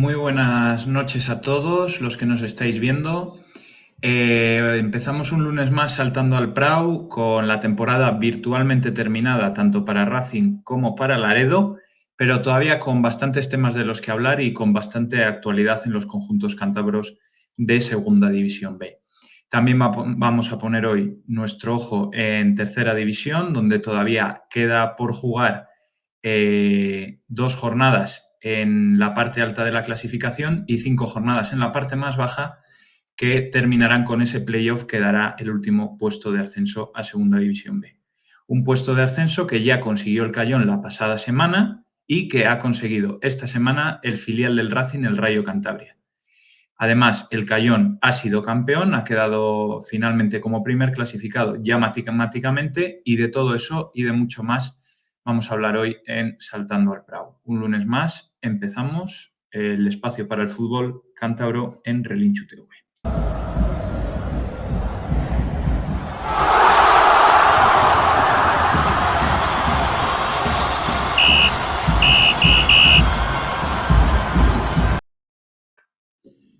Muy buenas noches a todos los que nos estáis viendo. Empezamos un lunes más saltando al Prau con la temporada virtualmente terminada tanto para Racing como para Laredo, pero todavía con bastantes temas de los que hablar y con bastante actualidad en los conjuntos cántabros de Segunda División B. También vamos a poner hoy nuestro ojo en Tercera División, donde todavía queda por jugar 2 jornadas en la parte alta de la clasificación y 5 jornadas en la parte más baja, que terminarán con ese playoff que dará el último puesto de ascenso a Segunda División B. Un puesto de ascenso que ya consiguió el Cayón la pasada semana y que ha conseguido esta semana el filial del Racing, el Rayo Cantabria. Además, el Cayón ha sido campeón, ha quedado finalmente como primer clasificado ya matemáticamente, y de todo eso y de mucho más vamos a hablar hoy en Saltando al Prau. Un lunes más empezamos el espacio para el fútbol cántabro en Relinchu TV.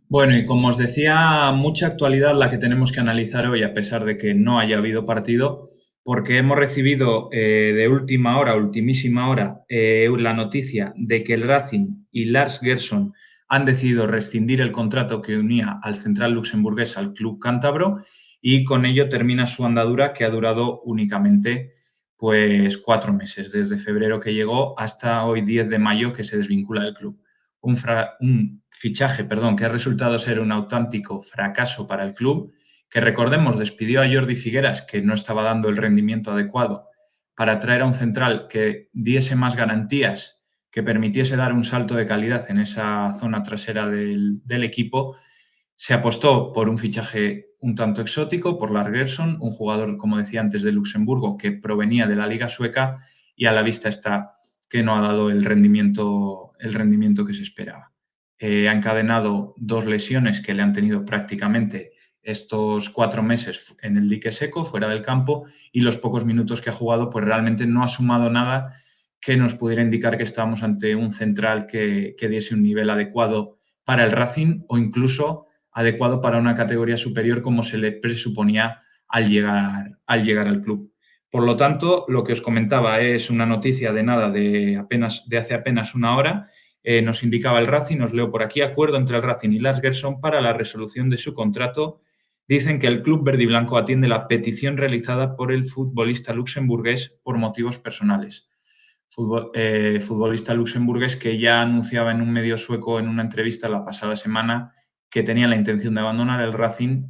Bueno, y como os decía, mucha actualidad la que tenemos que analizar hoy, a pesar de que no haya habido partido, porque hemos recibido de última hora, ultimísima hora, la noticia de que el Racing y Lars Gerson han decidido rescindir el contrato que unía al central luxemburgués al club cántabro, y con ello termina su andadura, que ha durado únicamente pues 4 meses, desde febrero que llegó hasta hoy 10 de mayo que se desvincula del club. Un fichaje, que ha resultado ser un auténtico fracaso para el club, que recordemos despidió a Jordi Figueras, que no estaba dando el rendimiento adecuado, para traer a un central que diese más garantías, que permitiese dar un salto de calidad en esa zona trasera del equipo. Se apostó por un fichaje un tanto exótico, por Lars Gerson, un jugador, como decía antes, de Luxemburgo, que provenía de la Liga Sueca, y a la vista está que no ha dado el rendimiento que se esperaba. Ha encadenado 2 lesiones que le han tenido prácticamente estos 4 meses en el dique seco, fuera del campo, y los pocos minutos que ha jugado, pues realmente no ha sumado nada que nos pudiera indicar que estábamos ante un central que diese un nivel adecuado para el Racing, o incluso adecuado para una categoría superior, como se le presuponía al llegar al club. Por lo tanto, lo que os comentaba es una noticia de hace apenas una hora. Nos indicaba el Racing, os leo por aquí: acuerdo entre el Racing y Lars Gerson para la resolución de su contrato. Dicen que el club verde y blanco atiende la petición realizada por el futbolista luxemburgués por motivos personales. Futbolista luxemburgués que ya anunciaba en un medio sueco en una entrevista la pasada semana que tenía la intención de abandonar el Racing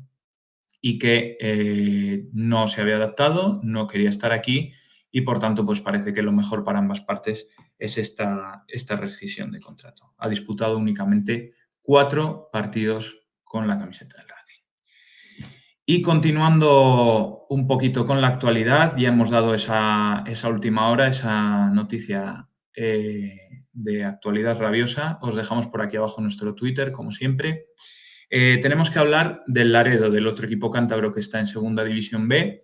y que no se había adaptado, no quería estar aquí, y por tanto pues parece que lo mejor para ambas partes es esta rescisión de contrato. Ha disputado únicamente 4 partidos con la camiseta del Racing. Y continuando un poquito con la actualidad, ya hemos dado esa última hora, esa noticia de actualidad rabiosa. Os dejamos por aquí abajo nuestro Twitter, como siempre. Tenemos que hablar del Laredo, del otro equipo cántabro que está en Segunda División B.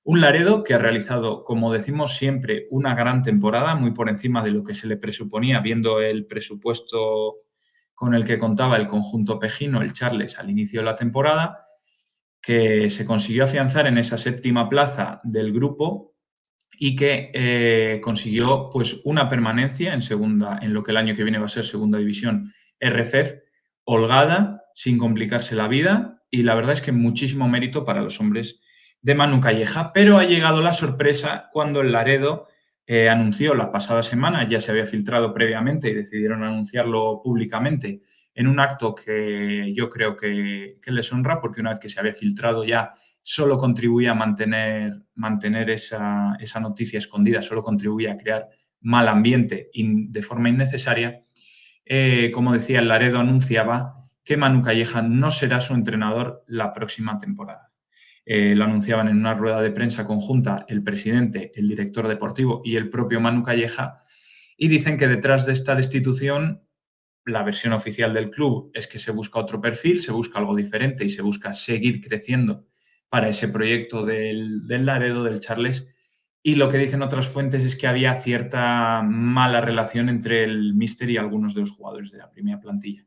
Un Laredo que ha realizado, como decimos siempre, una gran temporada, muy por encima de lo que se le presuponía, viendo el presupuesto con el que contaba el conjunto pejino, el Charles, al inicio de la temporada, que se consiguió afianzar en esa 7ª plaza del grupo y que consiguió pues una permanencia en segunda, en lo que el año que viene va a ser Segunda División RFEF, holgada, sin complicarse la vida, y la verdad es que muchísimo mérito para los hombres de Manu Calleja. Pero ha llegado la sorpresa cuando el Laredo anunció la pasada semana, ya se había filtrado previamente y decidieron anunciarlo públicamente en un acto que yo creo que les honra, porque una vez que se había filtrado ya solo contribuía a mantener esa noticia escondida, solo contribuía a crear mal ambiente de forma innecesaria. Como decía, el Laredo anunciaba que Manu Calleja no será su entrenador la próxima temporada. Lo anunciaban en una rueda de prensa conjunta el presidente, el director deportivo y el propio Manu Calleja, y dicen que detrás de esta destitución, la versión oficial del club es que se busca otro perfil, se busca algo diferente y se busca seguir creciendo para ese proyecto del Laredo, del Charles. Y lo que dicen otras fuentes es que había cierta mala relación entre el míster y algunos de los jugadores de la primera plantilla.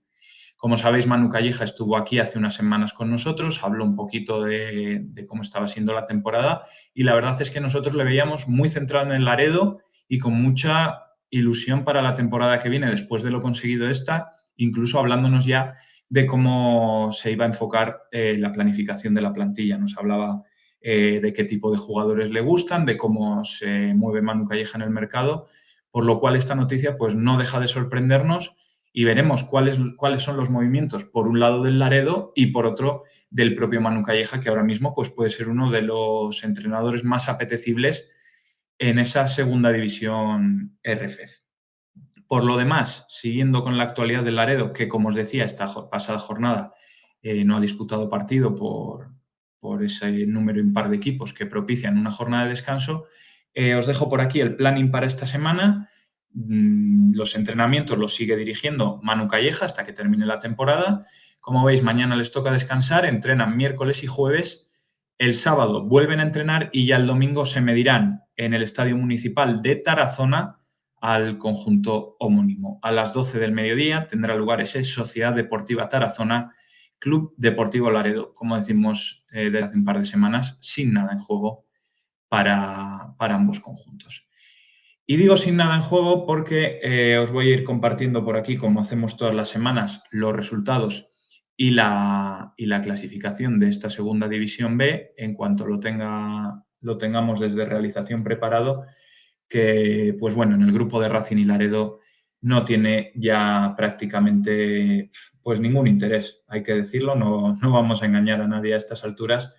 Como sabéis, Manu Calleja estuvo aquí hace unas semanas con nosotros, habló un poquito de cómo estaba siendo la temporada y la verdad es que nosotros le veíamos muy centrado en el Laredo y con mucha ilusión para la temporada que viene después de lo conseguido esta, incluso hablándonos ya de cómo se iba a enfocar la planificación de la plantilla. Nos hablaba de qué tipo de jugadores le gustan, de cómo se mueve Manu Calleja en el mercado, por lo cual esta noticia pues no deja de sorprendernos y veremos cuáles son los movimientos, por un lado del Laredo y por otro del propio Manu Calleja, que ahora mismo pues, puede ser uno de los entrenadores más apetecibles en esa segunda división RFEF. Por lo demás, siguiendo con la actualidad del Laredo, que como os decía, esta pasada jornada no ha disputado partido por ese número impar de equipos que propician una jornada de descanso, os dejo por aquí el planning para esta semana. Los entrenamientos los sigue dirigiendo Manu Calleja hasta que termine la temporada. Como veis, mañana les toca descansar, entrenan miércoles y jueves. El sábado vuelven a entrenar y ya el domingo se medirán en el Estadio Municipal de Tarazona al conjunto homónimo. A las 12 del mediodía tendrá lugar ese Sociedad Deportiva Tarazona, Club Deportivo Laredo, como decimos desde hace un par de semanas, sin nada en juego para ambos conjuntos. Y digo sin nada en juego porque os voy a ir compartiendo por aquí, como hacemos todas las semanas, los resultados y la clasificación de esta segunda división B en cuanto lo tengamos desde realización preparado, que pues bueno, en el grupo de Racing y Laredo no tiene ya prácticamente pues ningún interés, hay que decirlo, no vamos a engañar a nadie a estas alturas,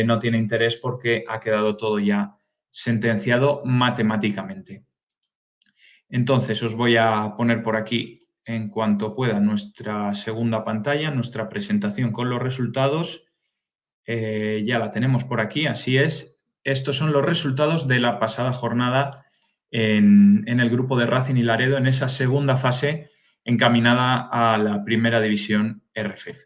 no tiene interés porque ha quedado todo ya sentenciado matemáticamente. Entonces os voy a poner por aquí en cuanto pueda nuestra segunda pantalla, nuestra presentación con los resultados. Ya la tenemos por aquí, así es. Estos son los resultados de la pasada jornada en el grupo de Racing y Laredo en esa segunda fase encaminada a la primera división RFEF.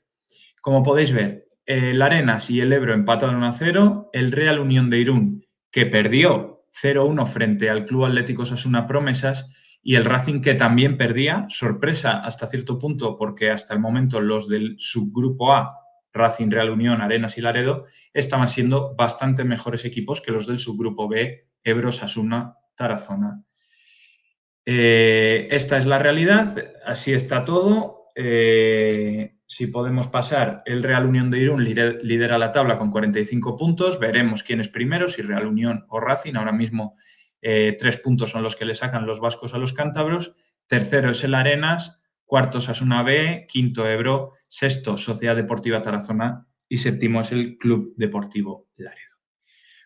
Como podéis ver, el Arenas y el Ebro empataron 1-0, el Real Unión de Irún, que perdió 0-1 frente al Club Atlético Osasuna Promesas, y el Racing, que también perdía, sorpresa hasta cierto punto, porque hasta el momento los del subgrupo A, Racing, Real Unión, Arenas y Laredo, estaban siendo bastante mejores equipos que los del subgrupo B, Ebro, Osasuna, Tarazona. Esta es la realidad, así está todo. Si podemos pasar, el Real Unión de Irún lidera la tabla con 45 puntos. Veremos quién es primero, si Real Unión o Racing. Ahora mismo 3 puntos son los que le sacan los vascos a los cántabros. Tercero es el Arenas, cuarto Osasuna B, quinto Ebro, sexto Sociedad Deportiva Tarazona y séptimo es el Club Deportivo Laredo.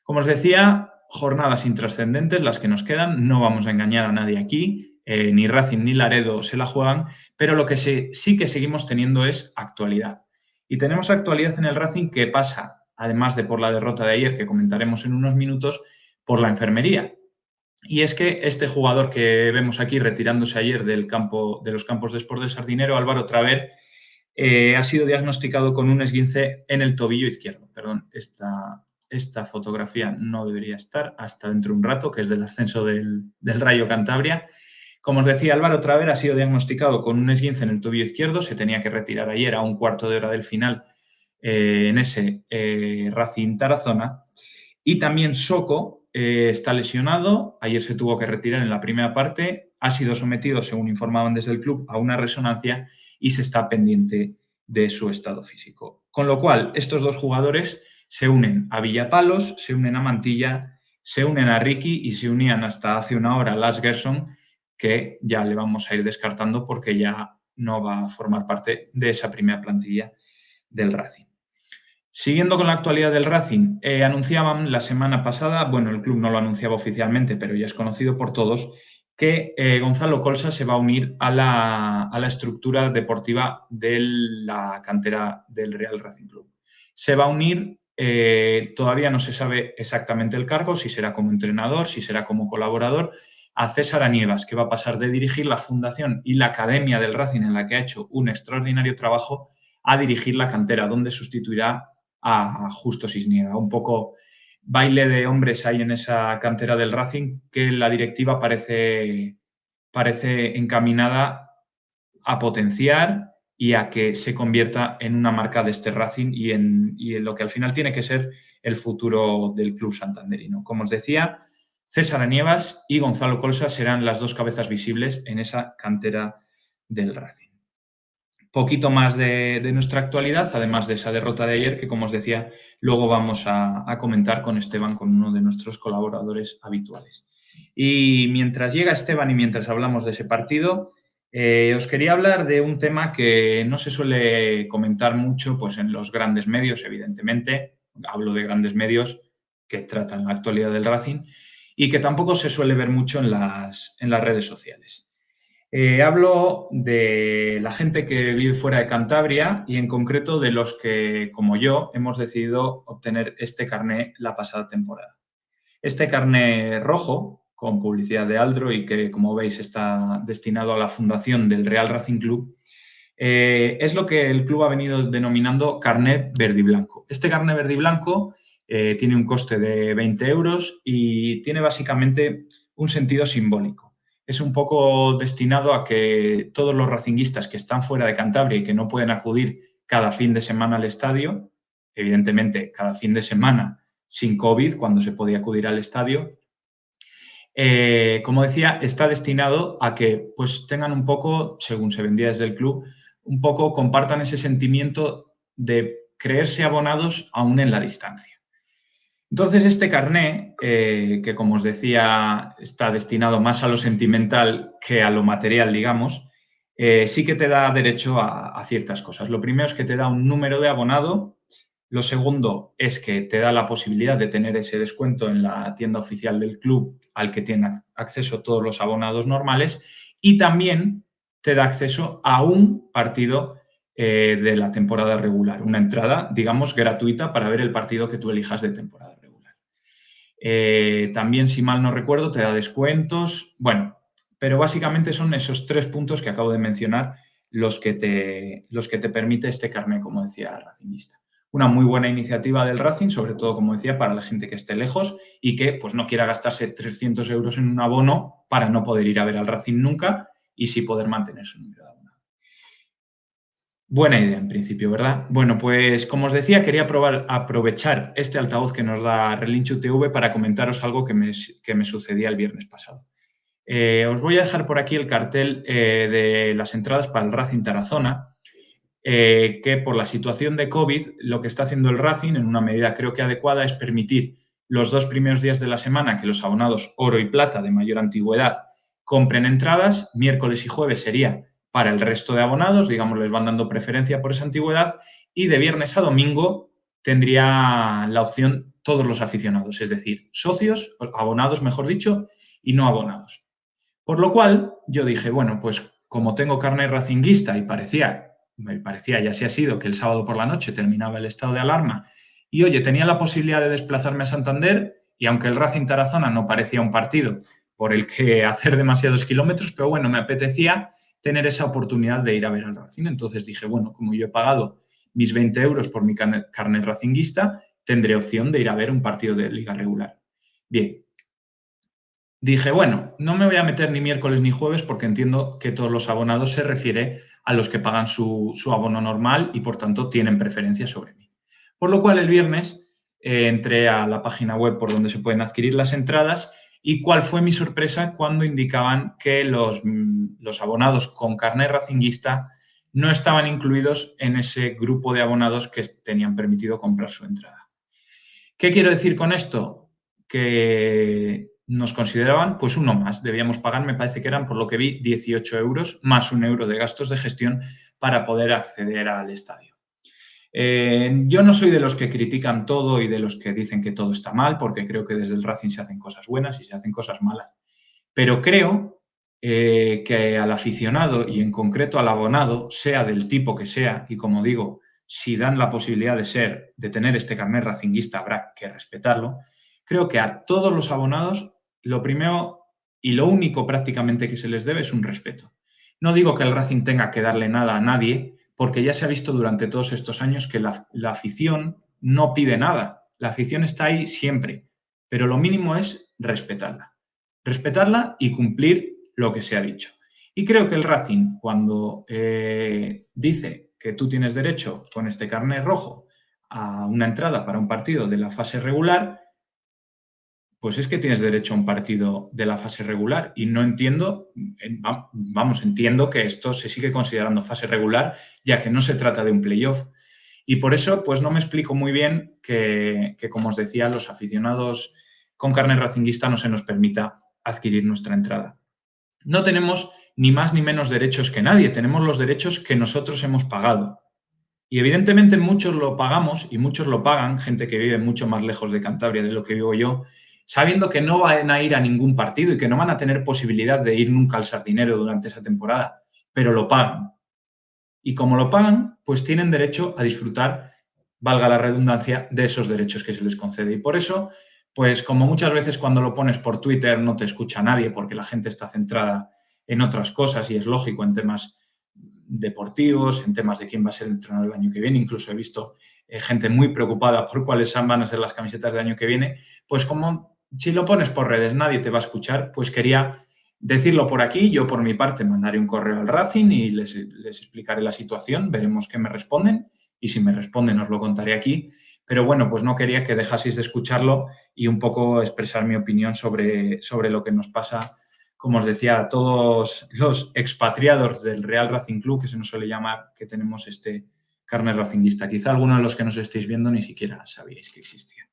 Como os decía, jornadas intrascendentes las que nos quedan, no vamos a engañar a nadie aquí, ni Racing ni Laredo se la juegan, pero lo que sí que seguimos teniendo es actualidad. Y tenemos actualidad en el Racing que pasa, además de por la derrota de ayer, que comentaremos en unos minutos, por la enfermería. Y es que este jugador que vemos aquí retirándose ayer de los campos de Sport del Sardinero, Álvaro Traver, ha sido diagnosticado con un esguince en el tobillo izquierdo. Perdón, esta fotografía no debería estar hasta dentro de un rato, que es del ascenso del Rayo Cantabria. Como os decía, Álvaro Traver ha sido diagnosticado con un esguince en el tobillo izquierdo, se tenía que retirar ayer a un cuarto de hora del final en ese Racing Tarazona. Y también Soko está lesionado, ayer se tuvo que retirar en la primera parte, ha sido sometido, según informaban desde el club, a una resonancia y se está pendiente de su estado físico. Con lo cual, estos dos jugadores se unen a Villapalos, se unen a Mantilla, se unen a Ricky y se unían hasta hace una hora a Lars Gerson, que ya le vamos a ir descartando porque ya no va a formar parte de esa primera plantilla del Racing. Siguiendo con la actualidad del Racing, anunciaban la semana pasada, bueno, el club no lo anunciaba oficialmente, pero ya es conocido por todos, que Gonzalo Colsa se va a unir a la estructura deportiva de la cantera del Real Racing Club. Se va a unir, todavía no se sabe exactamente el cargo, si será como entrenador, si será como colaborador, a César Anievas, que va a pasar de dirigir la fundación y la academia del Racing, en la que ha hecho un extraordinario trabajo, a dirigir la cantera, donde sustituirá a Justo Cisniega. Un poco baile de hombres hay en esa cantera del Racing que la directiva parece encaminada a potenciar y a que se convierta en una marca de este Racing y en lo que al final tiene que ser el futuro del club santanderino. Como os decía, César Anievas y Gonzalo Colsa serán las dos cabezas visibles en esa cantera del Racing. Poquito más de nuestra actualidad, además de esa derrota de ayer, que como os decía, luego vamos a comentar con Esteban, con uno de nuestros colaboradores habituales. Y mientras llega Esteban y mientras hablamos de ese partido, os quería hablar de un tema que no se suele comentar mucho pues, en los grandes medios, evidentemente. Hablo de grandes medios que tratan la actualidad del Racing y que tampoco se suele ver mucho en las redes sociales. Hablo de la gente que vive fuera de Cantabria y en concreto de los que, como yo, hemos decidido obtener este carné la pasada temporada. Este carné rojo, con publicidad de Aldro y que, como veis, está destinado a la fundación del Real Racing Club, es lo que el club ha venido denominando carné verde y blanco. Este carné verde y blanco tiene un coste de 20 euros y tiene básicamente un sentido simbólico. Es un poco destinado a que todos los racinguistas que están fuera de Cantabria y que no pueden acudir cada fin de semana al estadio, evidentemente cada fin de semana sin COVID, cuando se podía acudir al estadio, como decía, está destinado a que pues, tengan un poco, según se vendía desde el club, un poco compartan ese sentimiento de creerse abonados aún en la distancia. Entonces, este carné, que como os decía, está destinado más a lo sentimental que a lo material, digamos, sí que te da derecho a ciertas cosas. Lo primero es que te da un número de abonado. Lo segundo es que te da la posibilidad de tener ese descuento en la tienda oficial del club al que tienen acceso todos los abonados normales y también te da acceso a un partido de la temporada regular, una entrada, digamos, gratuita para ver el partido que tú elijas de temporada regular. También, si mal no recuerdo, te da descuentos, bueno, pero básicamente son esos 3 puntos que acabo de mencionar los que te permite este carné, como decía, racingista. Una muy buena iniciativa del Racing, sobre todo, como decía, para la gente que esté lejos y que pues, no quiera gastarse 300 euros en un abono para no poder ir a ver al Racing nunca y sí poder mantener su número de abono. Buena idea, en principio, ¿verdad? Bueno, pues como os decía, quería aprovechar este altavoz que nos da Relinchu TV para comentaros algo que me sucedía el viernes pasado. Os voy a dejar por aquí el cartel de las entradas para el Racing Tarazona, que por la situación de COVID, lo que está haciendo el Racing, en una medida creo que adecuada, es permitir los 2 primeros días de la semana que los abonados oro y plata de mayor antigüedad compren entradas. Miércoles y jueves sería para el resto de abonados, digamos, les van dando preferencia por esa antigüedad, y de viernes a domingo tendría la opción todos los aficionados, es decir, socios, abonados, mejor dicho, y no abonados. Por lo cual, yo dije, bueno, pues como tengo carnet racinguista y me parecía, y así ha sido, que el sábado por la noche terminaba el estado de alarma y, oye, tenía la posibilidad de desplazarme a Santander y aunque el Racing Tarazona no parecía un partido por el que hacer demasiados kilómetros, pero bueno, me apetecía tener esa oportunidad de ir a ver al Racing. Entonces dije, bueno, como yo he pagado mis 20 euros por mi carnet racinguista, tendré opción de ir a ver un partido de liga regular. Bien, dije, bueno, no me voy a meter ni miércoles ni jueves porque entiendo que todos los abonados se refiere a los que pagan su abono normal y por tanto tienen preferencia sobre mí. Por lo cual el viernes entré a la página web por donde se pueden adquirir las entradas y cuál fue mi sorpresa cuando indicaban que los abonados con carnet racinguista no estaban incluidos en ese grupo de abonados que tenían permitido comprar su entrada. ¿Qué quiero decir con esto? Que nos consideraban pues uno más. Debíamos pagar, me parece que eran, por lo que vi, 18 euros más 1 euro de gastos de gestión para poder acceder al estadio. Yo no soy de los que critican todo y de los que dicen que todo está mal, porque creo que desde el Racing se hacen cosas buenas y se hacen cosas malas. Pero creo que al aficionado y en concreto al abonado, sea del tipo que sea, y como digo, si dan la posibilidad de tener este carnet racinguista, habrá que respetarlo. Creo que a todos los abonados, lo primero y lo único prácticamente que se les debe es un respeto. No digo que el Racing tenga que darle nada a nadie, porque ya se ha visto durante todos estos años que la afición no pide nada. La afición está ahí siempre, pero lo mínimo es respetarla. Respetarla y cumplir lo que se ha dicho. Y creo que el Racing, cuando dice que tú tienes derecho con este carnet rojo a una entrada para un partido de la fase regular, pues es que tienes derecho a un partido de la fase regular y no entiendo, entiendo que esto se sigue considerando fase regular, ya que no se trata de un playoff. Y por eso, pues no me explico muy bien que, como os decía, los aficionados con carnet racinguista no se nos permita adquirir nuestra entrada. No tenemos ni más ni menos derechos que nadie, tenemos los derechos que nosotros hemos pagado. Y evidentemente muchos lo pagamos y muchos lo pagan, gente que vive mucho más lejos de Cantabria de lo que vivo yo, sabiendo que no van a ir a ningún partido y que no van a tener posibilidad de ir nunca al Sardinero durante esa temporada, pero lo pagan. Y como lo pagan, pues tienen derecho a disfrutar, valga la redundancia, de esos derechos que se les concede. Y por eso, pues como muchas veces cuando lo pones por Twitter no te escucha nadie porque la gente está centrada en otras cosas y es lógico en temas deportivos, en temas de quién va a ser el entrenador el año que viene. Incluso he visto gente muy preocupada por cuáles van a ser las camisetas del año que viene. Pues como si lo pones por redes nadie te va a escuchar, pues quería decirlo por aquí. Yo por mi parte mandaré un correo al Racing y les explicaré la situación, veremos qué me responden y si me responden os lo contaré aquí. Pero bueno, pues no quería que dejaseis de escucharlo y un poco expresar mi opinión sobre lo que nos pasa, como os decía, a todos los expatriados del Real Racing Club, que se nos suele llamar, que tenemos este carnet racinguista. Quizá algunos de los que nos estéis viendo ni siquiera sabíais que existía.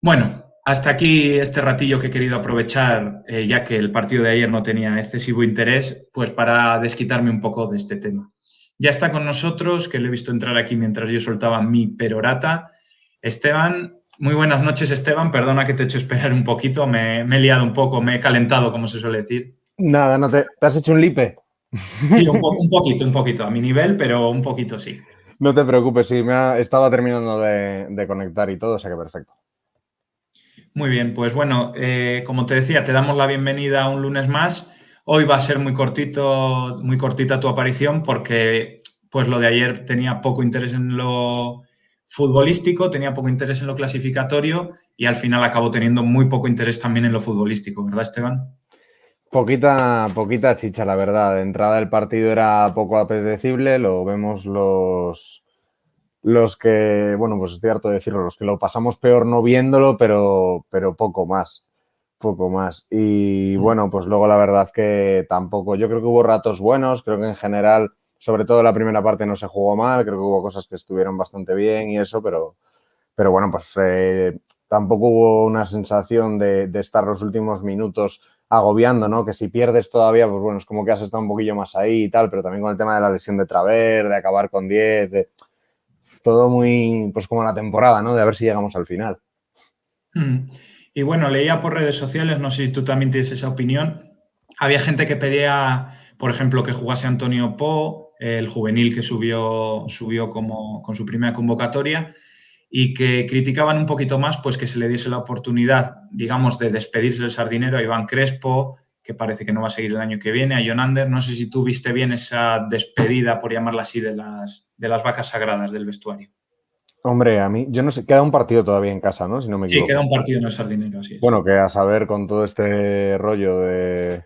Bueno, hasta aquí este ratillo que he querido aprovechar, ya que el partido de ayer no tenía excesivo interés, pues para desquitarme un poco de este tema. Ya está con nosotros, que le he visto entrar aquí mientras yo soltaba mi perorata, Esteban. Muy buenas noches, Esteban. Perdona que te he hecho esperar un poquito, me he liado un poco, me he calentado, como se suele decir. Nada, no te has hecho un lipe. Sí, un poquito, a mi nivel, pero un poquito sí. No te preocupes, sí, estaba terminando de conectar y todo, o sea que perfecto. Muy bien, pues bueno, como te decía, te damos la bienvenida un lunes más. Hoy va a ser muy cortita tu aparición porque pues lo de ayer tenía poco interés en lo futbolístico, tenía poco interés en lo clasificatorio y al final acabó teniendo muy poco interés también en lo futbolístico, ¿verdad, Esteban? Poquita chicha, la verdad. De entrada el partido era poco apetecible, lo vemos los que, bueno, pues estoy harto de decirlo, los que lo pasamos peor no viéndolo, pero poco más. Poco más. Y bueno, pues luego la verdad que tampoco, yo creo que hubo ratos buenos, creo que en general, sobre todo la primera parte no se jugó mal, creo que hubo cosas que estuvieron bastante bien y eso, pero bueno, pues tampoco hubo una sensación de estar los últimos minutos agobiando, ¿no? Que si pierdes todavía, pues bueno, es como que has estado un poquillo más ahí y tal, pero también con el tema de la lesión de Traver, de acabar con 10, todo muy, pues como la temporada, ¿no? De a ver si llegamos al final. Y bueno, leía por redes sociales, no sé si tú también tienes esa opinión. Había gente que pedía, por ejemplo, que jugase Antonio Po, el juvenil que subió con su primera convocatoria, y que criticaban un poquito más pues que se le diese la oportunidad, digamos, de despedirse del Sardinero a Iván Crespo, que parece que no va a seguir el año que viene, a Jon Ander. No sé si tú viste bien esa despedida, por llamarla así, de las vacas sagradas del vestuario. Hombre, a mí, yo no sé, queda un partido todavía en casa, ¿no? Si no me Sí, queda equivoco. un partido en el Sardinero, así es. Bueno, que a saber con todo este rollo de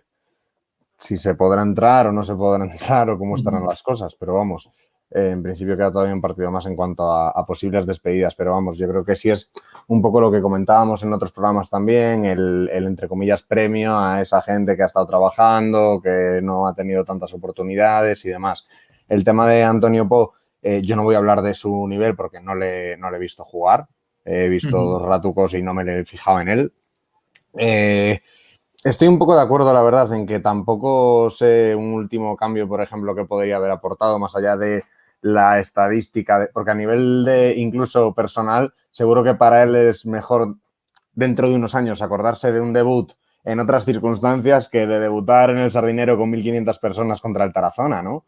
si se podrá entrar o no se podrá entrar o cómo estarán las cosas, pero vamos, en principio queda todavía un partido más en cuanto a posibles despedidas, pero vamos, yo creo que sí es un poco lo que comentábamos en otros programas también, el entre comillas premio a esa gente que ha estado trabajando, que no ha tenido tantas oportunidades y demás. El tema de Antonio Po, yo no voy a hablar de su nivel porque no le he visto jugar, he visto dos ratucos y no me he fijado en él. Estoy un poco de acuerdo, la verdad, en que tampoco sé un último cambio, por ejemplo, que podría haber aportado más allá de la estadística, porque a nivel de incluso personal, seguro que para él es mejor dentro de unos años acordarse de un debut en otras circunstancias que de debutar en el Sardinero con 1.500 personas contra el Tarazona, ¿no?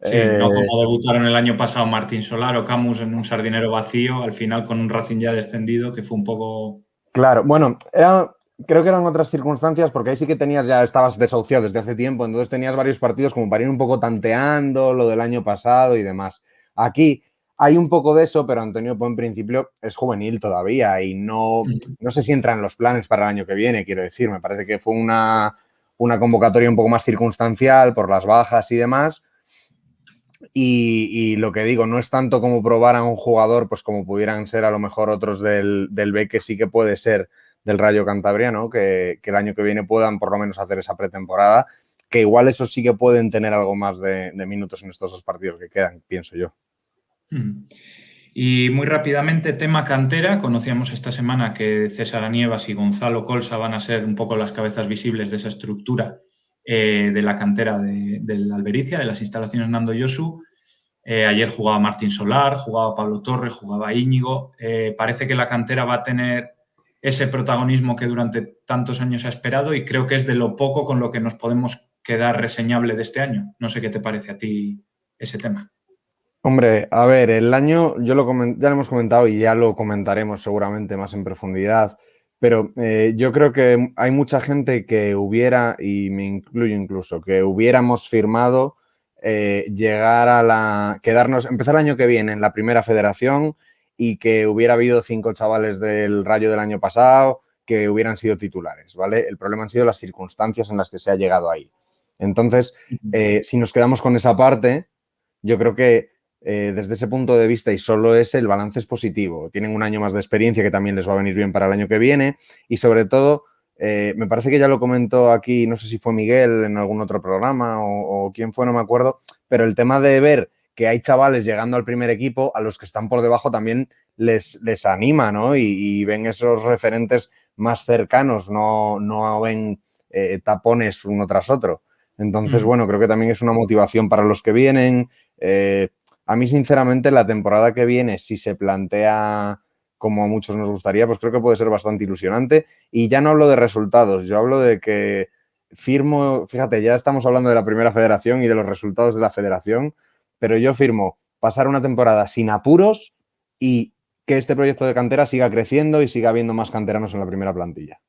Sí, no como debutaron el año pasado Martín Solar o Camus en un Sardinero vacío, al final con un Racing ya descendido, que fue un poco... Claro, bueno, creo que eran otras circunstancias porque ahí sí que estabas desahuciado desde hace tiempo, entonces tenías varios partidos como para ir un poco tanteando lo del año pasado y demás. Aquí hay un poco de eso, pero Antonio Po en principio es juvenil todavía y no sé si entra en los planes para el año que viene, quiero decir, me parece que fue una convocatoria un poco más circunstancial por las bajas y demás. Y lo que digo, no es tanto como probar a un jugador, pues como pudieran ser a lo mejor otros del B, que sí que puede ser del Rayo Cantabria, ¿no? Que el año que viene puedan por lo menos hacer esa pretemporada, que igual eso sí que pueden tener algo más de minutos en estos 2 partidos que quedan, pienso yo. Y muy rápidamente, tema cantera. Conocíamos esta semana que César Anievas y Gonzalo Colsa van a ser un poco las cabezas visibles de esa estructura de la cantera del Albericia, de las instalaciones Nando Yosu. Ayer jugaba Martín Solar, jugaba Pablo Torres, jugaba Íñigo. Parece que la cantera va a tener ese protagonismo que durante tantos años ha esperado y creo que es de lo poco con lo que nos podemos quedar reseñable de este año. No sé qué te parece a ti ese tema. Hombre, a ver, el año, ya lo hemos comentado y ya lo comentaremos seguramente más en profundidad, pero yo creo que hay mucha gente que hubiera, y me incluyo incluso, que hubiéramos firmado llegar empezar el año que viene en la primera federación y que hubiera habido 5 chavales del Rayo del año pasado que hubieran sido titulares, ¿vale? El problema han sido las circunstancias en las que se ha llegado ahí. Entonces, si nos quedamos con esa parte, yo creo que desde ese punto de vista y solo ese, el balance es positivo. Tienen un año más de experiencia que también les va a venir bien para el año que viene y sobre todo, me parece que ya lo comentó aquí, no sé si fue Miguel en algún otro programa o quién fue, no me acuerdo, pero el tema de ver que hay chavales llegando al primer equipo, a los que están por debajo también les anima, ¿no? Y ven esos referentes más cercanos, no ven tapones uno tras otro. Entonces, bueno, creo que también es una motivación para los que vienen. A mí, sinceramente, la temporada que viene, si se plantea como a muchos nos gustaría, pues creo que puede ser bastante ilusionante. Y ya no hablo de resultados, yo hablo de que firmo, fíjate, ya estamos hablando de la primera federación y de los resultados de la federación, pero yo firmo pasar una temporada sin apuros y que este proyecto de cantera siga creciendo y siga habiendo más canteranos en la primera plantilla.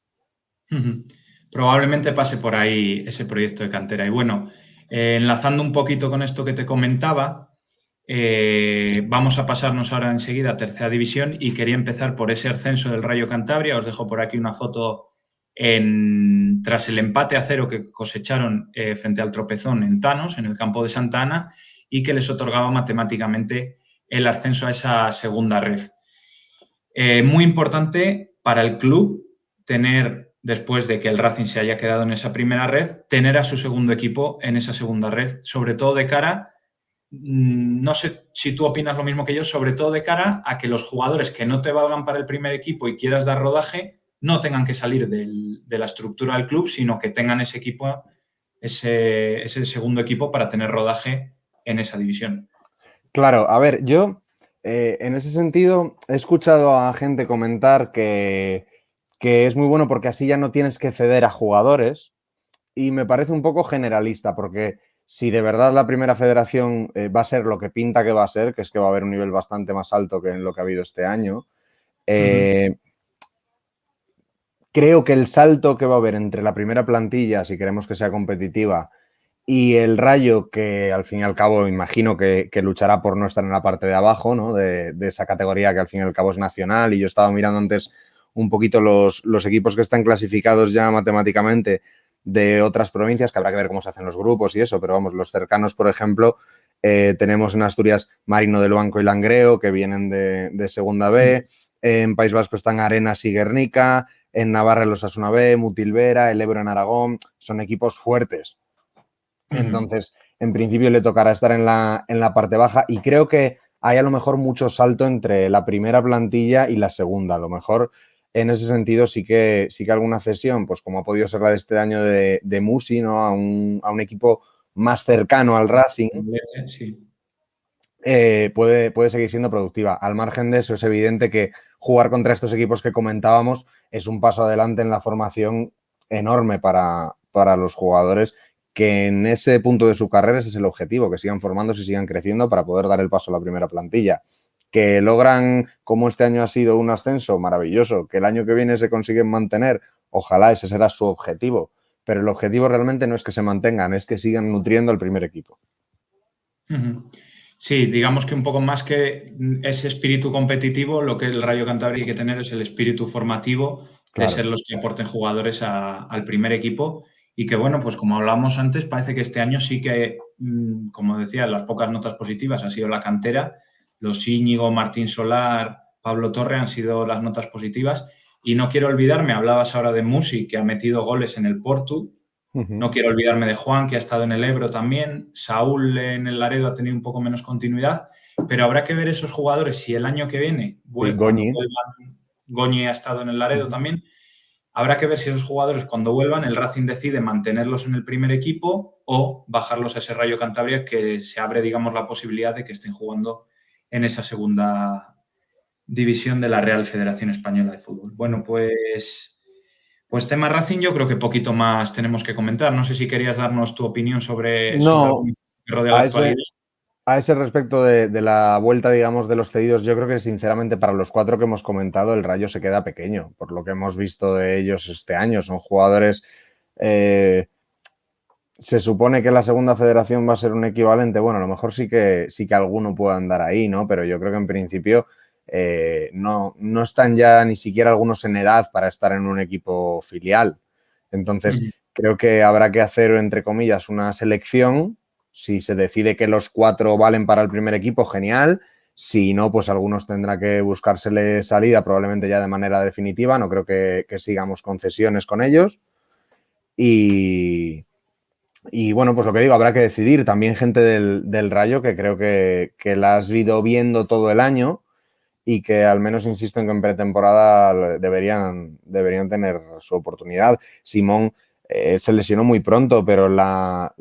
Probablemente pase por ahí ese proyecto de cantera. Y bueno, enlazando un poquito con esto que te comentaba, vamos a pasarnos ahora enseguida a tercera división y quería empezar por ese ascenso del Rayo Cantabria. Os dejo por aquí una foto tras el empate a 0 que cosecharon frente al Tropezón en Tanos, en el campo de Santa Ana, y que les otorgaba matemáticamente el ascenso a esa segunda ref. Muy importante para el club tener, después de que el Racing se haya quedado en esa primera red, tener a su segundo equipo en esa segunda red, sobre todo de cara, no sé si tú opinas lo mismo que yo, sobre todo de cara a que los jugadores que no te valgan para el primer equipo y quieras dar rodaje, no tengan que salir de la estructura del club, sino que tengan ese equipo, ese segundo equipo para tener rodaje en esa división. Claro, a ver, yo en ese sentido he escuchado a gente comentar que es muy bueno porque así ya no tienes que ceder a jugadores y me parece un poco generalista porque si de verdad la primera federación va a ser lo que pinta que va a ser, que es que va a haber un nivel bastante más alto que en lo que ha habido este año, creo que el salto que va a haber entre la primera plantilla, si queremos que sea competitiva, y el Rayo, que al fin y al cabo imagino que luchará por no estar en la parte de abajo, ¿no? De esa categoría que al fin y al cabo es nacional. Y yo estaba mirando antes un poquito los equipos que están clasificados ya matemáticamente de otras provincias, que habrá que ver cómo se hacen los grupos y eso, pero vamos, los cercanos, por ejemplo, tenemos en Asturias Marino de Luanco y Langreo, que vienen de Segunda B. En País Vasco están Arenas y Guernica. En Navarra los Osasuna B, Mutilvera, el Ebro en Aragón. Son equipos fuertes. Entonces, en principio le tocará estar en la parte baja y creo que hay a lo mejor mucho salto entre la primera plantilla y la segunda. A lo mejor en ese sentido sí que alguna cesión, pues como ha podido ser la de este año de Musi, ¿no? A un equipo más cercano al Racing, Sí. puede seguir siendo productiva. Al margen de eso, es evidente que jugar contra estos equipos que comentábamos es un paso adelante en la formación enorme para los jugadores, que en ese punto de su carrera ese es el objetivo, que sigan formándose y sigan creciendo para poder dar el paso a la primera plantilla. Que logran, como este año ha sido un ascenso, maravilloso. Que el año que viene se consiguen mantener, ojalá ese será su objetivo. Pero el objetivo realmente no es que se mantengan, es que sigan nutriendo al primer equipo. Sí, digamos que un poco más que ese espíritu competitivo, lo que el Rayo Cantabria hay que tener es el espíritu formativo de Claro. ser los que aporten jugadores al primer equipo y que, bueno, pues como hablábamos antes, parece que este año sí que, como decía, las pocas notas positivas ha sido la cantera. Los Íñigo, Martín Solar, Pablo Torre han sido las notas positivas. Y no quiero olvidarme, hablabas ahora de Musi, que ha metido goles en el Portu. No quiero olvidarme de Juan, que ha estado en el Ebro también. Saúl en el Laredo ha tenido un poco menos continuidad. Pero habrá que ver esos jugadores si el año que viene, Sí, cuando Goñi. vuelvan, Goñi ha estado en el Laredo también. Habrá que ver si esos jugadores, cuando vuelvan, el Racing decide mantenerlos en el primer equipo o bajarlos a ese Rayo Cantabria, que se abre, digamos, la posibilidad de que estén jugando en esa segunda división de la Real Federación Española de Fútbol. Bueno, pues tema Racing, yo creo que poquito más tenemos que comentar. No sé si querías darnos tu opinión sobre No, algo que rodea la a actualidad. ese respecto de la vuelta, digamos, de los cedidos, yo creo que sinceramente para los 4 que hemos comentado, el Rayo se queda pequeño, por lo que hemos visto de ellos este año. Son jugadores, se supone que la segunda federación va a ser un equivalente, bueno, a lo mejor sí que alguno puede andar ahí, ¿no? Pero yo creo que en principio no están ya ni siquiera algunos en edad para estar en un equipo filial. Entonces, creo que habrá que hacer, entre comillas, una selección. Si se decide que los 4 valen para el primer equipo, genial. Si no, pues algunos tendrá que buscársele salida, probablemente ya de manera definitiva. No creo que sigamos concesiones con ellos. Y bueno, pues lo que digo, habrá que decidir. También gente del Rayo que creo que la has ido viendo todo el año y que al menos insisto en que en pretemporada deberían tener su oportunidad. Simón se lesionó muy pronto, pero la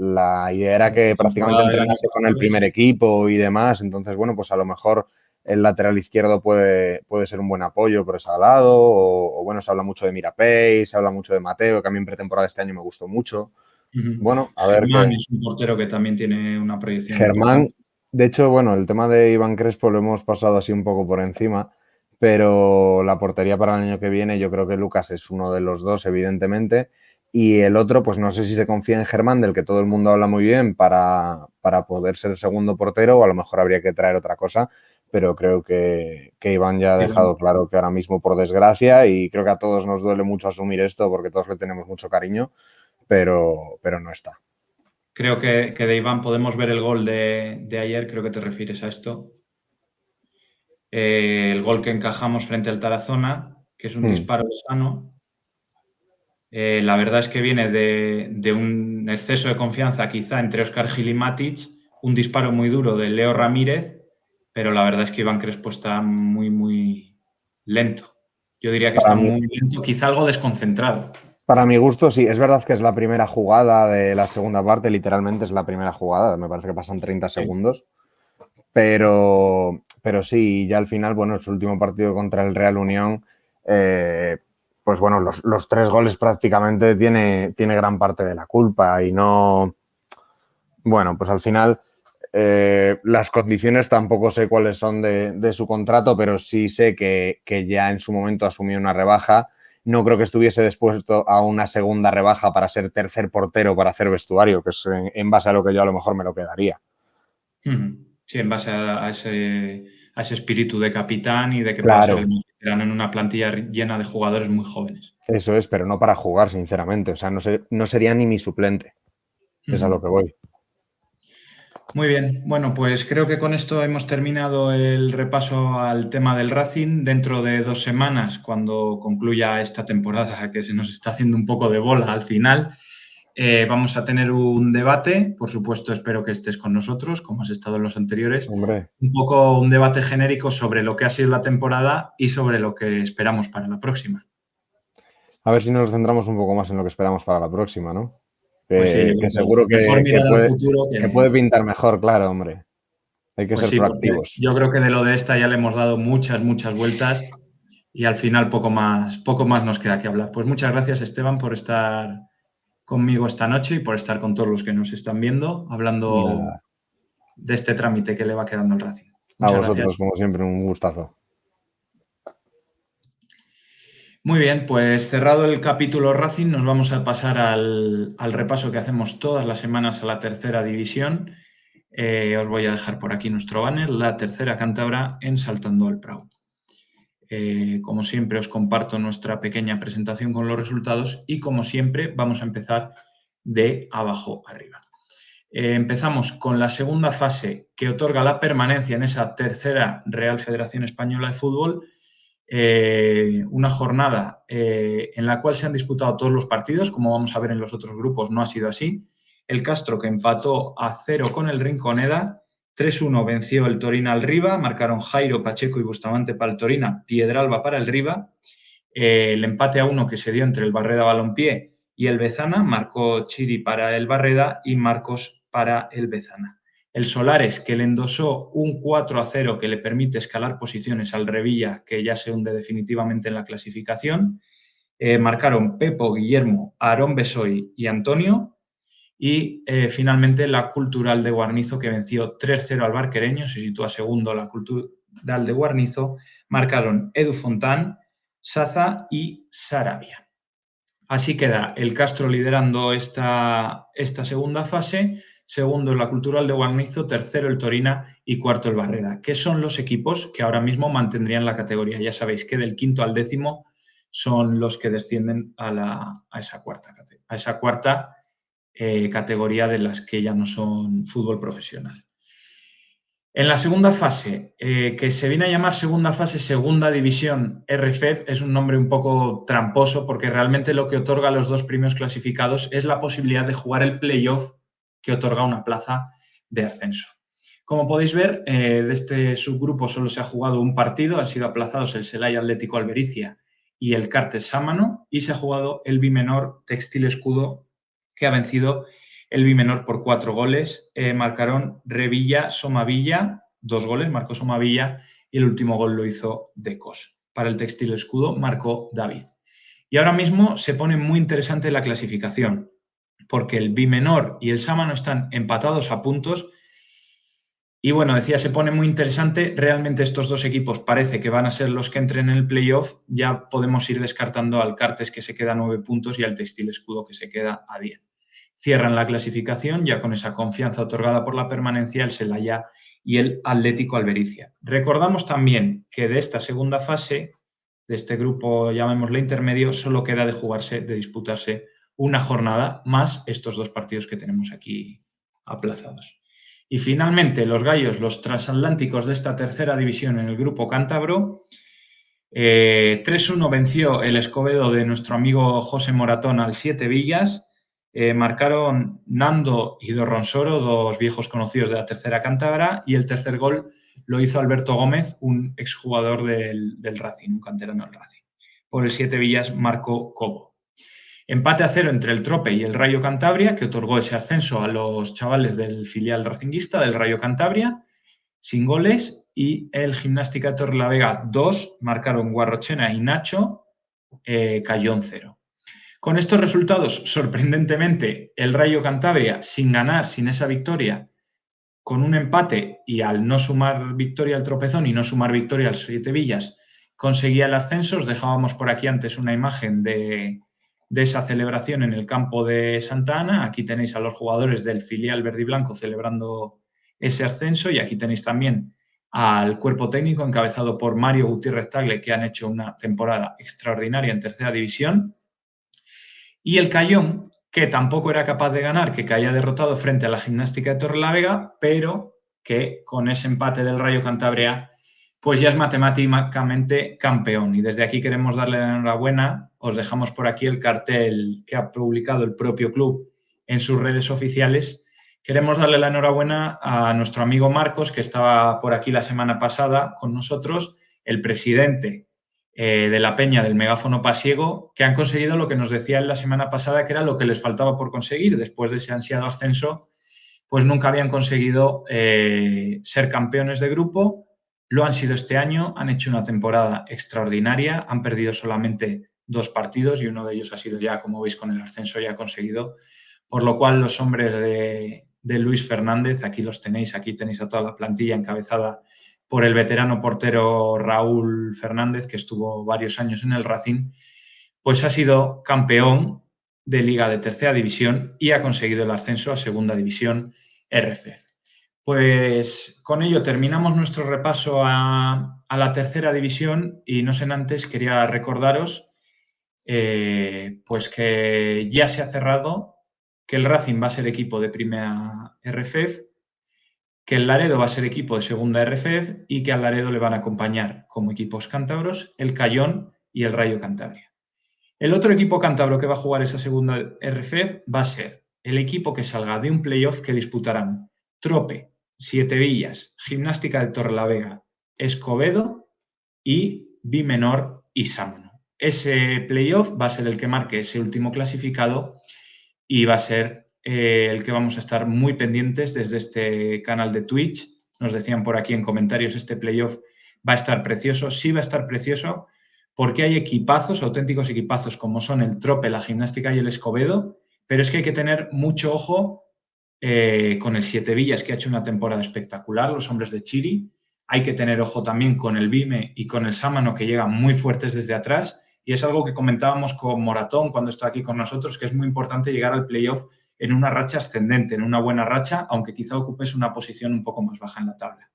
idea era que prácticamente Temporada del año entrenase con el pasado, primer equipo y demás. Entonces, bueno, pues a lo mejor el lateral izquierdo puede ser un buen apoyo por ese lado. O bueno, se habla mucho de Mirapey, se habla mucho de Mateo, que a mí en pretemporada este año me gustó mucho. Bueno, a ver Germán qué. es un portero que también tiene una proyección Germán, importante. de hecho, bueno, el tema de Iván Crespo lo hemos pasado así un poco por encima, pero la portería para el año que viene yo creo que Lucas es uno de los dos, evidentemente, y el otro, pues no sé si se confía en Germán, del que todo el mundo habla muy bien, para poder ser segundo portero, o a lo mejor habría que traer otra cosa, pero creo que Iván ya ha dejado claro que ahora mismo, por desgracia, y creo que a todos nos duele mucho asumir esto porque todos le tenemos mucho cariño, pero no está. Creo que de Iván podemos ver el gol de ayer, creo que te refieres a esto. El gol que encajamos frente al Tarazona, que es un disparo de Sano. La verdad es que viene de un exceso de confianza quizá entre Óscar Gil y Matic, un disparo muy duro de Leo Ramírez, pero la verdad es que Iván Crespo está muy, muy lento. Yo diría que Para está mí, muy lento, quizá algo desconcentrado. Para mi gusto, sí. Es verdad que es la primera jugada de la segunda parte, literalmente es la primera jugada. Me parece que pasan 30 Sí. segundos. Pero sí, ya al final, bueno, su último partido contra el Real Unión, pues bueno, los 3 goles prácticamente tiene gran parte de la culpa y no. Bueno, pues al final las condiciones tampoco sé cuáles son de su contrato, pero sí sé que ya en su momento asumió una rebaja. No creo que estuviese dispuesto a una segunda rebaja para ser tercer portero para hacer vestuario, que es en base a lo que yo a lo mejor me lo quedaría. Sí, en base a ese espíritu de capitán y de que pueda ser Claro, el más veterano en una plantilla llena de jugadores muy jóvenes. eso es, pero no para jugar, sinceramente. O sea, no sería ni mi suplente. Es a lo que voy. Muy bien, bueno, pues creo que con esto hemos terminado el repaso al tema del Racing. Dentro de 2 semanas, cuando concluya esta temporada, que se nos está haciendo un poco de bola al final, vamos a tener un debate. Por supuesto, espero que estés con nosotros, como has estado en los anteriores. Hombre, Un poco un debate genérico sobre lo que ha sido la temporada y sobre lo que esperamos para la próxima. a ver si nos centramos un poco más en lo que esperamos para la próxima, ¿no? Pues sí, yo Que creo seguro que mejor mirar al futuro que puede pintar mejor, claro, hombre. Hay que Pues ser sí, porque proactivos. yo creo que de lo de esta ya le hemos dado muchas, muchas vueltas y al final poco más nos queda que hablar. Pues muchas gracias, Esteban, por estar conmigo esta noche y por estar con todos los que nos están viendo, hablando Nada. de este trámite que le va quedando al Racing. A Muchas vosotros, gracias. como siempre, un gustazo. Muy bien, pues cerrado el capítulo Racing, nos vamos a pasar al repaso que hacemos todas las semanas a la tercera división. Os voy a dejar por aquí nuestro banner, la tercera cántabra en Saltando al Prado. Como siempre, os comparto nuestra pequeña presentación con los resultados y, como siempre, vamos a empezar de abajo arriba. Empezamos con la segunda fase que otorga la permanencia en esa tercera Real Federación Española de Fútbol, una jornada en la cual se han disputado todos los partidos, como vamos a ver en los otros grupos no ha sido así. El Castro, que empató a 0 con el Rinconeda, 3-1 venció el Torina al Riva, marcaron Jairo, Pacheco y Bustamante para el Torina, Piedralba para el Riva. El empate a 1 que se dio entre el Barreda Balompié y el Bezana, marcó Chiri para el Barreda y Marcos para el Bezana. El Solares, que le endosó un 4-0 que le permite escalar posiciones al Revilla, que ya se hunde definitivamente en la clasificación. Marcaron Pepo, Guillermo, Aarón Besoy y Antonio. Y finalmente la Cultural de Guarnizo, que venció 3-0 al Barquereño, se sitúa segundo la Cultural de Guarnizo. Marcaron Edu Fontán, Saza y Sarabia. Así queda el Castro liderando esta segunda fase, segundo la Cultural de Guarnizo, tercero el Torina y cuarto el Barreda, que son los equipos que ahora mismo mantendrían la categoría. Ya sabéis que del quinto al décimo son los que descienden a esa cuarta categoría de las que ya no son fútbol profesional. En la segunda fase, que se viene a llamar segunda fase, segunda división RFEF, es un nombre un poco tramposo porque realmente lo que otorga a los dos primeros clasificados es la posibilidad de jugar el playoff que otorga una plaza de ascenso. Como podéis ver, de este subgrupo solo se ha jugado un partido, han sido aplazados el Celaya Atlético Albericia y el Cartes Sámano, y se ha jugado el bimenor Textil Escudo, que ha vencido el bimenor por 4 goles. Marcaron Revilla, Somavilla, 2 goles, marcó Somavilla, y el último gol lo hizo Decos. Para el Textil Escudo marcó David. Y ahora mismo se pone muy interesante la clasificación, porque el bimenor y el Sámano están empatados a puntos. Y bueno, decía, se pone muy interesante. Realmente estos dos equipos parece que van a ser los que entren en el playoff. Ya podemos ir descartando al Cartes, que se queda a 9 puntos, y al Textil Escudo, que se queda a 10. Cierran la clasificación ya con esa confianza otorgada por la permanencia el Celaya y el Atlético Albericia. Recordamos también que de esta segunda fase, de este grupo, llamémosle intermedio, solo queda de disputarse una jornada más estos dos partidos que tenemos aquí aplazados. Y finalmente, los gallos, los transatlánticos de esta tercera división en el grupo cántabro, 3-1 venció el Escobedo de nuestro amigo José Moratón al 7 Villas. Marcaron Nando y Dorronsoro, dos viejos conocidos de la tercera cántabra, y el tercer gol lo hizo Alberto Gómez, un exjugador del Racing, un canterano del Racing. Por el 7 Villas marcó Cobo. Empate a 0 entre el Trope y el Rayo Cantabria, que otorgó ese ascenso a los chavales del filial racinguista del Rayo Cantabria, sin goles. Y el Gimnástica de Torrelavega 2, marcaron Guarrochena y Nacho, Cayón 0. Con estos resultados, sorprendentemente, el Rayo Cantabria, sin ganar, sin esa victoria, con un empate y al no sumar victoria al Tropezón y no sumar victoria al 7 Villas, conseguía el ascenso. Os dejábamos por aquí antes una imagen de esa celebración en el campo de Santa Ana. Aquí tenéis a los jugadores del filial verde y blanco celebrando ese ascenso, y aquí tenéis también al cuerpo técnico encabezado por Mario Gutiérrez Tagle, que han hecho una temporada extraordinaria en tercera división. Y el Cayón, que tampoco era capaz de ganar, que caía derrotado frente a la Gimnástica de Torrelavega, pero que con ese empate del Rayo Cantabria, pues ya es matemáticamente campeón. Y desde aquí queremos darle la enhorabuena. Os dejamos por aquí el cartel que ha publicado el propio club en sus redes oficiales. Queremos darle la enhorabuena a nuestro amigo Marcos, que estaba por aquí la semana pasada con nosotros, el presidente de la peña del megáfono pasiego, que han conseguido lo que nos decía la semana pasada que era lo que les faltaba por conseguir. Después de ese ansiado ascenso, pues nunca habían conseguido ser campeones de grupo. Lo han sido este año, han hecho una temporada extraordinaria, han perdido solamente 2 partidos y uno de ellos ha sido ya, como veis, con el ascenso ya conseguido. Por lo cual los hombres de Luis Fernández, aquí los tenéis, aquí tenéis a toda la plantilla encabezada por el veterano portero Raúl Fernández, que estuvo varios años en el Racing, pues ha sido campeón de Liga de Tercera División y ha conseguido el ascenso a Segunda División RFEF. Pues con ello terminamos nuestro repaso a la Tercera División, y no sin antes quería recordaros pues que ya se ha cerrado que el Racing va a ser equipo de primera RFEF, que el Laredo va a ser equipo de segunda RFEF y que al Laredo le van a acompañar como equipos cántabros el Cayón y el Rayo Cantabria. El otro equipo cántabro que va a jugar esa segunda RFEF va a ser el equipo que salga de un playoff que disputarán Trope, Siete Villas, Gimnástica de Torrelavega, Escobedo y Bimenor y Sámano. Ese playoff va a ser el que marque ese último clasificado y va a ser el que vamos a estar muy pendientes desde este canal de Twitch. Nos decían por aquí en comentarios, este playoff va a estar precioso. Sí va a estar precioso porque hay equipazos, auténticos equipazos, como son el Trope, la Gimnástica y el Escobedo, pero es que hay que tener mucho ojo con el Siete Villas, que ha hecho una temporada espectacular, los hombres de Chiri. Hay que tener ojo también con el Vime y con el Sámano, que llegan muy fuertes desde atrás. Y es algo que comentábamos con Moratón cuando está aquí con nosotros, que es muy importante llegar al playoff en una racha ascendente, en una buena racha, aunque quizá ocupes una posición un poco más baja en la tabla.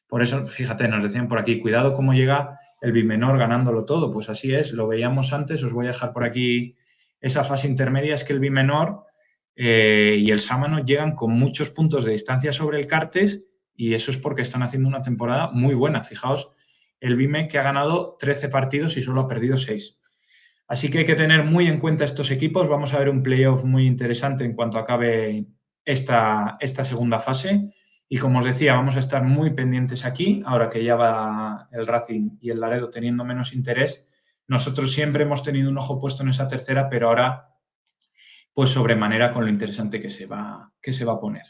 Por eso, fíjate, nos decían por aquí, cuidado cómo llega el Bimenor ganándolo todo. Pues así es, lo veíamos antes, os voy a dejar por aquí esa fase intermedia, es que el Bimenor y el Sámano llegan con muchos puntos de distancia sobre el Cartes y eso es porque están haciendo una temporada muy buena. Fijaos, el Bime que ha ganado 13 partidos y solo ha perdido 6. Así que hay que tener muy en cuenta estos equipos. Vamos a ver un playoff muy interesante en cuanto acabe esta segunda fase. Y como os decía, vamos a estar muy pendientes aquí, ahora que ya va el Racing y el Laredo teniendo menos interés. Nosotros siempre hemos tenido un ojo puesto en esa tercera, pero ahora pues sobremanera con lo interesante que se va a poner.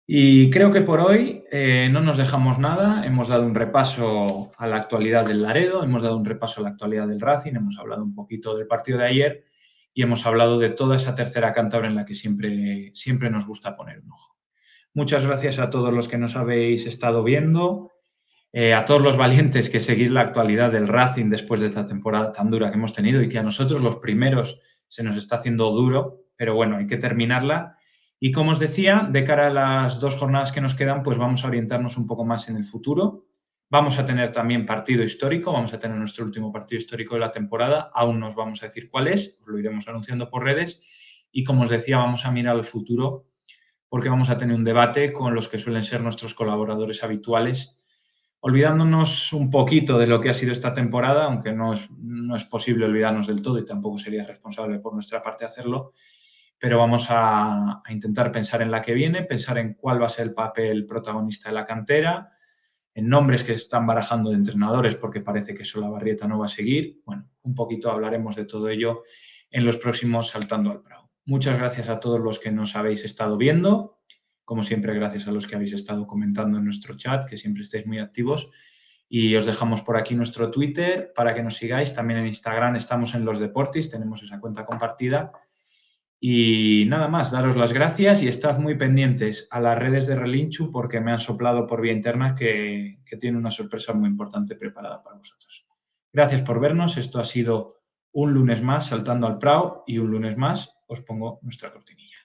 Y creo que por hoy no nos dejamos nada. Hemos dado un repaso a la actualidad del Laredo, hemos dado un repaso a la actualidad del Racing, hemos hablado un poquito del partido de ayer y hemos hablado de toda esa tercera cántabra en la que siempre nos gusta poner un ojo. Muchas gracias a todos los que nos habéis estado viendo, a todos los valientes que seguís la actualidad del Racing después de esta temporada tan dura que hemos tenido y que a nosotros los primeros se nos está haciendo duro, pero bueno, hay que terminarla. Y como os decía, de cara a las 2 jornadas que nos quedan, pues vamos a orientarnos un poco más en el futuro. Vamos a tener también partido histórico, vamos a tener nuestro último partido histórico de la temporada, aún no os vamos a decir cuál es, os lo iremos anunciando por redes. Y como os decía, vamos a mirar al futuro porque vamos a tener un debate con los que suelen ser nuestros colaboradores habituales, olvidándonos un poquito de lo que ha sido esta temporada, aunque no es posible olvidarnos del todo y tampoco sería responsable por nuestra parte hacerlo, pero vamos a intentar pensar en la que viene, pensar en cuál va a ser el papel protagonista de la cantera, en nombres que se están barajando de entrenadores porque parece que Solabarrieta no va a seguir. Bueno, un poquito hablaremos de todo ello en los próximos Saltando al Prado. Muchas gracias a todos los que nos habéis estado viendo. Como siempre, gracias a los que habéis estado comentando en nuestro chat, que siempre estáis muy activos. Y os dejamos por aquí nuestro Twitter para que nos sigáis. También en Instagram estamos en Los Deportis, tenemos esa cuenta compartida. Y nada más, daros las gracias y estad muy pendientes a las redes de Relinchu porque me han soplado por vía interna que tiene una sorpresa muy importante preparada para vosotros. Gracias por vernos. Esto ha sido un lunes más Saltando al Prado y un lunes más os pongo nuestra cortinilla.